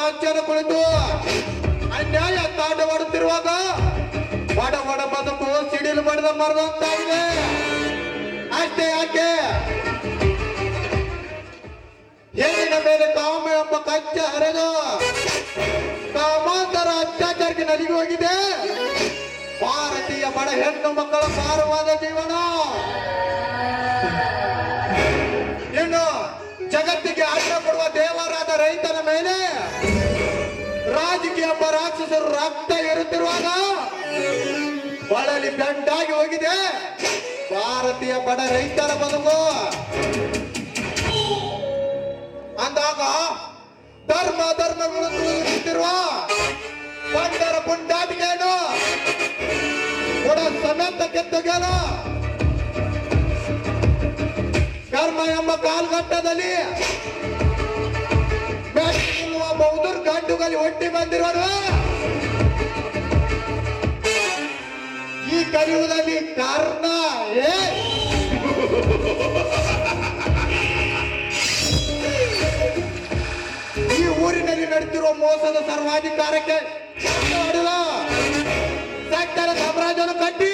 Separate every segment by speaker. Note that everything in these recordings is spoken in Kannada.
Speaker 1: ರಾಜ್ಯದ ಕುಳಿತು ಅನ್ಯಾಯ ತಾಂಡವಾಡುತ್ತಿರುವಾಗ ಬಡ ಬಡ ಬದುಕು ಸಿಡಿಲು ಬಡದ ಮರದಂತಾಗಿದೆ. ಅಷ್ಟೇ ಯಾಕೆ ಹೆಣ್ಣಿನ ಮೇಲೆ ಕಾಮ ಎಂಬ ಕಚ್ಚ ಹರಿದು ಕಾಮಾಂತರ ಅತ್ಯಾಚಾರಕ್ಕೆ ನಲಿಗೆ ಹೋಗಿದೆ ಭಾರತೀಯ ಬಡ ಹೆಣ್ಣು ಮಕ್ಕಳ ಭಾರವಾದ ಜೀವನ. ಇನ್ನು ಜಗತ್ತಿಗೆ ಅನ್ನ ಕೊಡುವ ದೇವರಾದ ರೈತನ ಮೇಲೆ ರಾಜಕೀಯ ಎಂಬ ರಾಕ್ಷಸರು ರಕ್ತ ಇರುತ್ತಿರುವಾಗ ಬಳಲಿ ಬೆಂಡಾಗಿ ಹೋಗಿದೆ ಭಾರತೀಯ ಬಡ ರೈತರ ಬದುಕು. ಅಂದಾಗ ಧರ್ಮ ಧರ್ಮಗಳನ್ನು ಇರುತ್ತಿರುವ ಪಂಡರ ಪುಂಡಾಟಿಗೆಯನ್ನು ಕೂಡ ಸಮೇತ ಕೆತ್ತಗೇನು ಕರ್ಮ ಎಂಬ ಕಾಲ್ಘಟ್ಟದಲ್ಲಿ ಬಹುದೂರ್ ಗಂಡುಗಲ್ಲಿ ಒಟ್ಟಿ ಬಂದಿರೋರು ಈ ಕಲಿಯುಗದಲ್ಲಿ ಕಾರಣ ಈ ಊರಿನಲ್ಲಿ ನಡೆದಿರುವ ಮೋಸದ ಸರ್ವಾಧಿಕಾರಕ್ಕೆ ಸಕ್ಕರ ಸಾಮ್ರಾಜ್ಯವನ್ನು ಕಟ್ಟಿ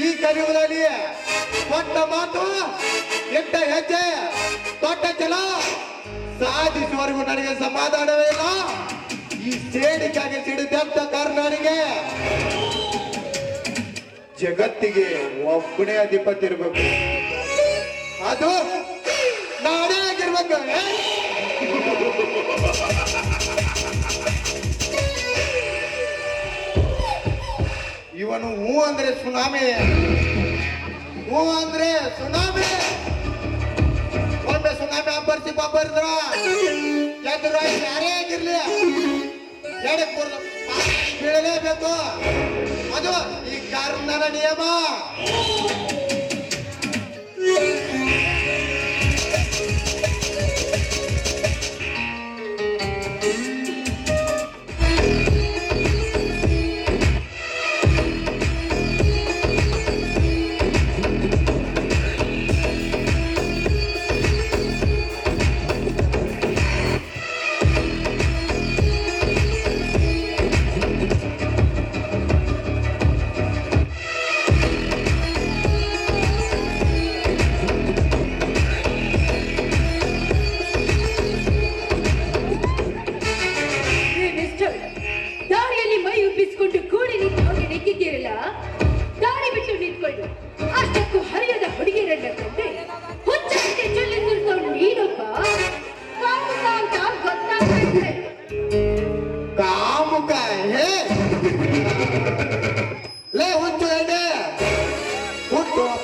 Speaker 1: ಈ ಕಲಿಯುಗದಲ್ಲಿ ಕೊಟ್ಟ ಮಾತು ಎಟ್ಟ ಹೆಜ್ಜೆ ತೊಟ್ಟ ಛಲ ಸಾಧಿಸುವವರೆಗೂ ನನಗೆ ಸಮಾಧಾನವೇ ಇಲ್ಲ. ಈ ಸೇಡಿಗಾಗಿ ಸಿಡಿದೆದ್ದ ಕರ್ನಾಡಿಗೆ ಜಗತ್ತಿಗೆ ಒಬ್ಬನೇ ಅಧಿಪತಿ ಇರಬೇಕು, ಅದು ನಾನೇ ಆಗಿರ್ಬೇಕು. ಇವನು ಹೂ ಅಂದ್ರೆ ಸುನಾಮಿ, ಹೂ ಅಂದ್ರೆ ಸುನಾಮಿ. ಒಮ್ಮೆ ಸುನಾಮಿ ಅಬ್ಬರಿಸಿ ಬಬ್ಬರಿದ್ರ ಎದುರು ಯಾರೇ ಆಗಿರ್ಲಿ ಎಡಕ್ಕೆ ಬೀಳಲೇಬೇಕು. ಅದು ಈ ಕರ್ಣನ ನಿಯಮ.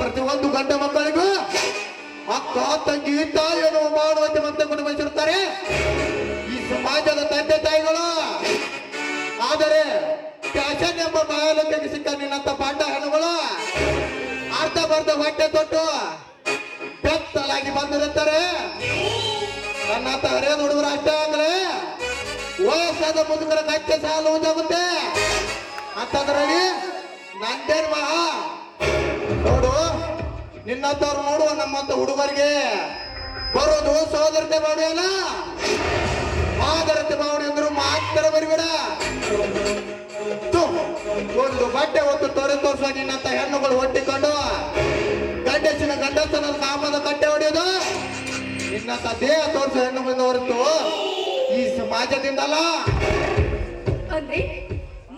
Speaker 1: ಪ್ರತಿಯೊಂದು ಗಂಡ ಮಕ್ಕಳಿಗೂ ಅಕ್ಕ ತಂಗಿ ತಾಯಿಯನ್ನು ಮಾಡುವಂತೆ ಮತ್ತೆ ಕೊಂಡು ಬಯಸಿರುತ್ತಾರೆ ಈ ಸಮಾಜದ ತಂದೆ ತಾಯಿಗಳು. ಆದರೆ ಫ್ಯಾಷನ್ ಎಂಬ ಬಾಯಲಕ್ಕೆ ಸಿಕ್ಕ ನಿನ್ನಂತ ಪಾಂಡ ಹೆಣ್ಣುಗಳು ಅರ್ಧ ಬರ್ಧ ಹೊಟ್ಟೆ ತೊಟ್ಟು ಬೆತ್ತಲಾಗಿ ಬಂದಿರುತ್ತಾರೆ. ನನ್ನಂತ ಹರಿಯದ ಹುಡುಗರು ಅಷ್ಟೇ ಅಂದ್ರೆ ವಯಸ್ಸಾದ ಮುದುಕರ ಕಚ್ಚೆ ಸಾಲು ಉಂಟಾಗುತ್ತೆ ಅಂತದ್ರಲ್ಲಿ ನಂದೇನ್ ಮಹಾ ನೋಡು. ನಿನ್ನಂತವ್ರು ನೋಡುವ ನಮ್ಮಂತ ಹುಡುಗರಿಗೆ ಬರೋದು ಸೋದರತೆ ಬಾವಡಿ ಅಲ್ಲ, ಆದರತೆ ಬಾವಡಿ ಅಂದ್ರು ಮಾತ್ರ ಬರಿಬೇಡ. ಒಂದು ಬಟ್ಟೆ ಹೊತ್ತು ತೋರಿಸುವ ನಿನ್ನಂತ ಹೆಣ್ಣುಗಳು ಒಟ್ಟಿಕೊಂಡು ಗಂಡಸಿನ ಗಂಡಸನ ಕಾಮದ ಕಟ್ಟೆ ಹೊಡೆಯೋದು ನಿನ್ನಂತ ದೇಹ ತೋರಿಸುವ ಹೆಣ್ಣುಗಳಿಂದ ಹೊರತು ಈ ಸಮಾಜದಿಂದಲ್ಲ.
Speaker 2: ಅಂದ್ರೆ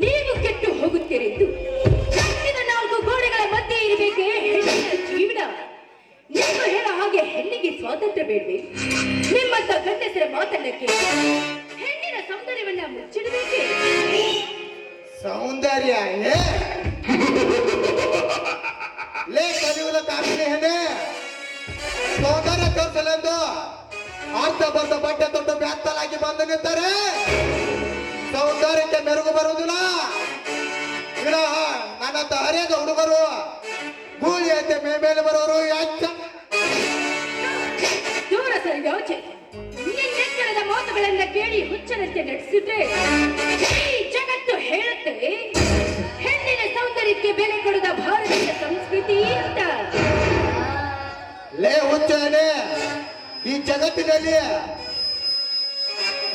Speaker 2: ನೀವು ಕೆಟ್ಟು ಹೋಗುತ್ತೀರೆಂದು ನಾಲ್ಕು ಗೋಡೆಗಳ ಮಧ್ಯೆ ಇರಬೇಕೆ ಹೆಣ್ಣಿನ ಜೀವನ? ನಿಮ್ಮ ಹೇಳ ಹಾಗೆ ಹೆಣ್ಣಿಗೆ ಸ್ವಾತಂತ್ರ್ಯ ಬೇಡವೆ? ನಿಮ್ಮಂತ ಗಂಡಸರ ಮಾತನ್ನಕ್ಕೆ ಹೆಣ್ಣಿನ ಸೌಂದರ್ಯವನ್ನ ಮುಚ್ಚಿಡಬೇಕೆ?
Speaker 1: ಸೌಂದರ್ಯ ಲೇ ಕಲಿಯುವ ಕಾಮಿನಿ ಹೆಣ್ಣೆ ಸೌಂದರ್ಯ ತೋರಿಸಲೆಂದು ಅರ್ಧ ಬರ್ಧ ಬಟ್ಟೆ ತೊಟ್ಟು ಬ್ಯಾತ್ತಲಾಗಿ ಬಂದು ನಿಂತಾರೆ ಸೌಂದರ್ಯಕ್ಕೆ ಮೆರುಗು ಬರುವುದಿಲ್ಲ. ಇಲ್ಲ ನನ್ನಂತ ಹರಿಯದ ಹುಡುಗರು ಗೂಳಿ ಐತೆ ಮೇಲೆ ಬರೋರು ಯಾಕೆ
Speaker 2: ದೂರ ಸರಿ ಯೋಚನೆ. ನಿನ್ನೆಚ್ಚರದ ಮಾತುಗಳನ್ನ ಕೇಳಿ ಹುಚ್ಚನಂತೆ ನಡೆಸಿದ್ರೆ ಈ ಜಗತ್ತು ಹೇಳುತ್ತೆ ಹೆಣ್ಣಿನ ಸೌಂದರ್ಯಕ್ಕೆ ಬೆಲೆ ಕೊಡದ ಭಾರತೀಯ ಸಂಸ್ಕೃತಿ ಅಂತ.
Speaker 1: ಲೇ ಹುಚ್ಚನೆ, ಈ ಜಗತ್ತಿನಲ್ಲಿ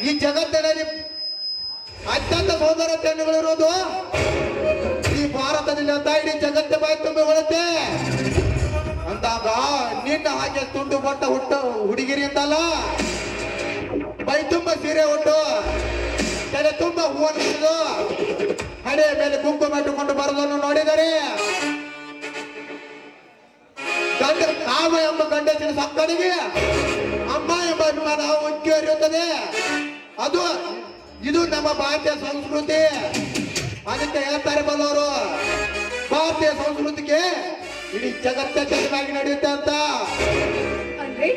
Speaker 1: ಈ ಜಗತ್ತಿನಲ್ಲಿ ಅತ್ಯಂತ ಸೌಂದರ್ಯ ಹೆಣ್ಣುಗಳಿರೋದು ಈ ಭಾರತದಲ್ಲಿ ಅಂತ ಇಡೀ ಜಗತ್ತೇ ಬಾಯಿ ತುಂಬಿ ಹೊಳುತ್ತೆ ಅಂದಾಗ ನಿನ್ನ ಹಾಗೆ ತುಂಡು ಬಟ್ಟ ಹುಡುಗಿರಿ ಅಂತಲ್ಲ ಬೈ ತುಂಬ ಸೀರೆ ಉಂಟು ತಲೆ ತುಂಬ ಹೂವನ್ನು ಹಿಡಿದು ಹಣೆ ಮೇಲೆ ಕುಂಕುಮ ಇಟ್ಟುಕೊಂಡು ಬರೋದನ್ನು ನೋಡಿದರೆ ಗಂಡ ಕಾಮ ಎಂಬ ಗಂಡಸಿನ ಸಕ್ಕನಿಗೆ ಅಮ್ಮ ಎಂಬ ಅಭಿಮಾನ ಉಕ್ಕಿ ಹರಿಯುತ್ತದೆ. ಇದು ನಮ್ಮ ಭಾರತೀಯ ಸಂಸ್ಕೃತಿ. ಅದಕ್ಕೆ ಹೇಳ್ತಾರೆ ಬಲ್ಲವರು ಭಾರತೀಯ ಸಂಸ್ಕೃತಿಗೆ ಇಡೀ ಜಗತ್ತೇ ಚೆನ್ನಾಗಿ ನಡೆಯುತ್ತೆ ಅಂತ.
Speaker 2: ಅಂದ್ರೆ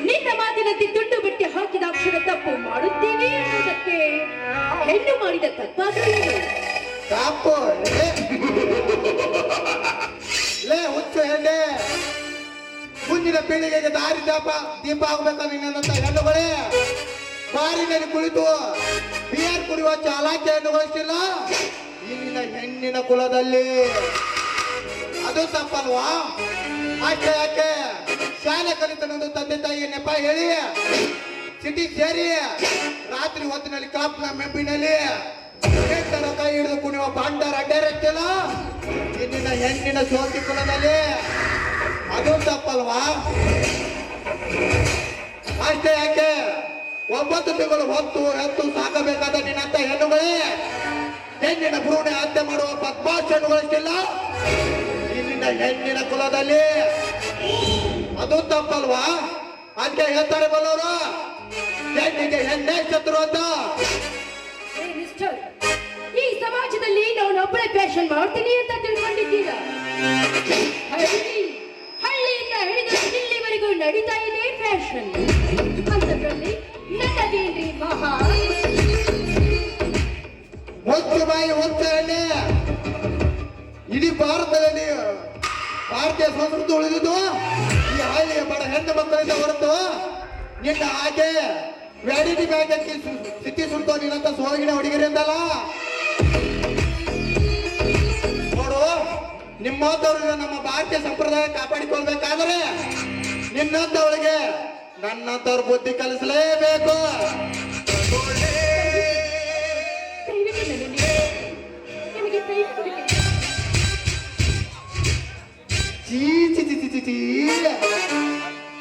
Speaker 2: ನಿನ್ನ ಮಾತಿನಂತೆ ತುಂಡು ಬಟ್ಟೆ ಹಾಕಿದ ಅಕ್ಷರ ತಪ್ಪು ಮಾಡುತ್ತೀವಿ ಅನ್ನೋದಕ್ಕೆ ಹೆಣ್ಣು ಮಾಡಿದ ತಪ್ಪಾದ್ರೆ
Speaker 1: ತಪ್ಪು ಲೇ ಹುಚ್ಚು ಹೆಣ್ಣೆ, ಮುಂದಿನ ಪೀಳಿಗೆಗೆ ದಾರಿ ದೀಪ ಆಗ್ಬೇಕ ನಿನ್ನಂತ ಹೆಣ್ಣುಗಳೇ ಬಾರಿನಲ್ಲಿ ಕುಳಿತು ಬಿಯರ್ ಕುಡಿಯುವ ಚಾಲಾಕಿ ಹೆಣ್ಣುಗಳಿಲ್ಲ ಇಲ್ಲಿನ ಹೆಣ್ಣಿನ ಕುಲದಲ್ಲಿ. ಅದು ತಪ್ಪಲ್ವಾ? ಅಷ್ಟೇ ಯಾಕೆ ಶಾಲೆ ಕಲಿತನೊಂದು ತಂದೆ ತಾಯಿಗೆ ನೆಪ ಹೇಳಿ ಸಿಟಿ ಸೇರಿ ರಾತ್ರಿ ಹೊತ್ತಿನಲ್ಲಿ ಕ್ಲಬ್ನ ಮೆಂಪಿನಲ್ಲಿ ಕೈ ಹಿಡಿದು ಕುಣಿಯುವ ಬಾಂಡರ್ ಅಡ್ಡೇರತ್ತಿಲ್ಲ ಇಲ್ಲಿನ ಹೆಣ್ಣಿನ ಸೋತಿ ಕುಲದಲ್ಲಿ. ಅದು ತಪ್ಪಲ್ವಾ? ಅಷ್ಟೇ ಯಾಕೆ 9 ತಿಂಗಳು ಹೊತ್ತು ಸಾಕಬೇಕಾದ ನಿನ್ನಂತ ಹೆಣ್ಣುಗಳೇ ಹೆಣ್ಣಿನ ಭ್ರೂಣ ಹತ್ಯೆ ಮಾಡುವ ಬದ್ಮಾಶ್ ಹೆಣ್ಣುಗಳಿಲ್ಲ ಇಲ್ಲಿನ ಹೆಣ್ಣಿನ ಕುಲದಲ್ಲಿ. ಅದು ತಪ್ಪಲ್ವಾ? ಅದಕ್ಕೆ ಹೇಳ್ತಾರೆ ಬಲ್ಲವರು ಹೆಣ್ಣಿಗೆ ಹೆಣ್ಣೆ ಶತ್ರು ಅಂತ.
Speaker 2: ಮಿಸ್ಟರ್, ಈ ಸಮಾಜದಲ್ಲಿ ನಾನು ಒಬ್ಬಳೆ ಫ್ಯಾಷನ್ ಮಾಡ್ತೀನಿ ಅಂತ ತಿಳ್ಕೊಂಡಿದ್ದೀರಾ? ಹಳ್ಳಿಯಿಂದ ಹಿಡಿದು ಇಲ್ಲಿವರೆಗೂ ನಡೀತಾ ಇದೆ ಫ್ಯಾಷನ್. ಅಂತದ್ರಲ್ಲಿ ನನ್ನದೇನ್ರಿ ಮಹಾ
Speaker 1: ಹೊತ್ತು ಬಾಯಿ ಹೊತ್ತೇ ಇಡೀ ಭಾರತದಲ್ಲಿ ಭಾರತೀಯ ಸಂಸ್ಕೃತಿ ಉಳಿದಿದ್ದು ಈ ಹಳ್ಳಿಯ ಬಡ ಹೆಣ್ಣು ಮಕ್ಕಳಿಂದ ಹೊರತು ನಿನ್ನ ಹಾಗೆ ವ್ಯಾಡಿಟಿ ಬ್ಯಾಗ್ ಹಾಕಿ ಸ್ಥಿತಿ ಸುಡ್ತೋ ನಿನ್ನಂತ ಸೋಗಿನ ಹುಡುಗಿರಿಂದಲ್ಲ. ನೋಡು, ನಿಮ್ಮಂತವ್ರಿಗೆ ನಮ್ಮ ಭಾರತೀಯ ಸಂಪ್ರದಾಯ ಕಾಪಾಡಿಕೊಳ್ಬೇಕಾದ್ರೆ ನಿನ್ನಂತವಳಿಗೆ ನನ್ನಂತವ್ರ ಬುದ್ಧಿ ಕಲಿಸಲೇಬೇಕು.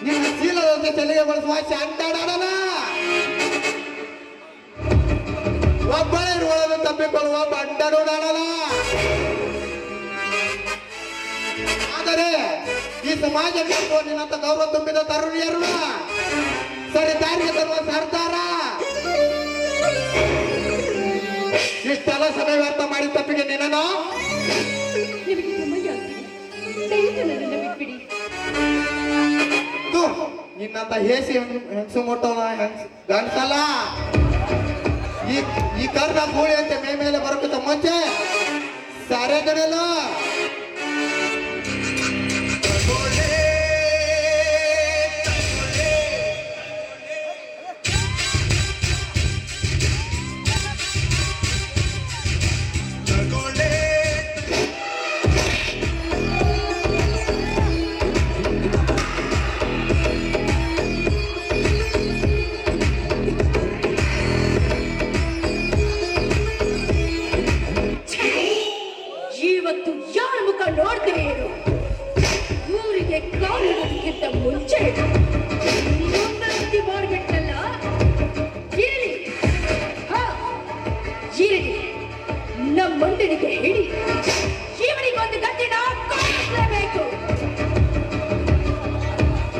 Speaker 1: ನಿನ್ನ ಚೀಲದಂತೆ ತಲೆಗೆ ಬಳಸುವ ಶಾಂತಾಡೋಣ ಒಬ್ಬಳೇ ಇರುವುದನ್ನು ತಪ್ಪಿಕೊಳ್ಳುವ ಬಂಡನೋಡಾಡಲ್ಲ. ಆದರೆ ಈ ಸಮಾಜಕ್ಕೆ ನಿನ್ನಂತ ಗೌರವ ತುಂಬಿದ ತರುಣಿಯರು ಸರಿ ದಾರಿಗೆ ತರುವ ಸರ್ದಾರ ಇಷ್ಟೆಲ್ಲ ಸಮಯ ವ್ಯರ್ಥ ಮಾಡಿ ತಪ್ಪಿಗೆ ನಿನ್ನನು
Speaker 2: ನಿಮಗೆ ಸಮಯ ದಯವಿಟ್ಟು ನನ್ನನ್ನು ಬಿಟ್ಬಿಡಿ.
Speaker 1: ನಿನ್ನಂತ ಹೇಸಿ ಹೆಂಗಸು ಮುಟ್ಟೋನ ಗಂಟಲ್ಲ ಈ ಕರ್ನ ಗೂಳಿ ಅಂತ ಮೇಲೆ ಬರೋಕ್ಕಿಂತ ಮುಂಚೆ ಸಾರೆ ಕಡೆಯಲ್ಲ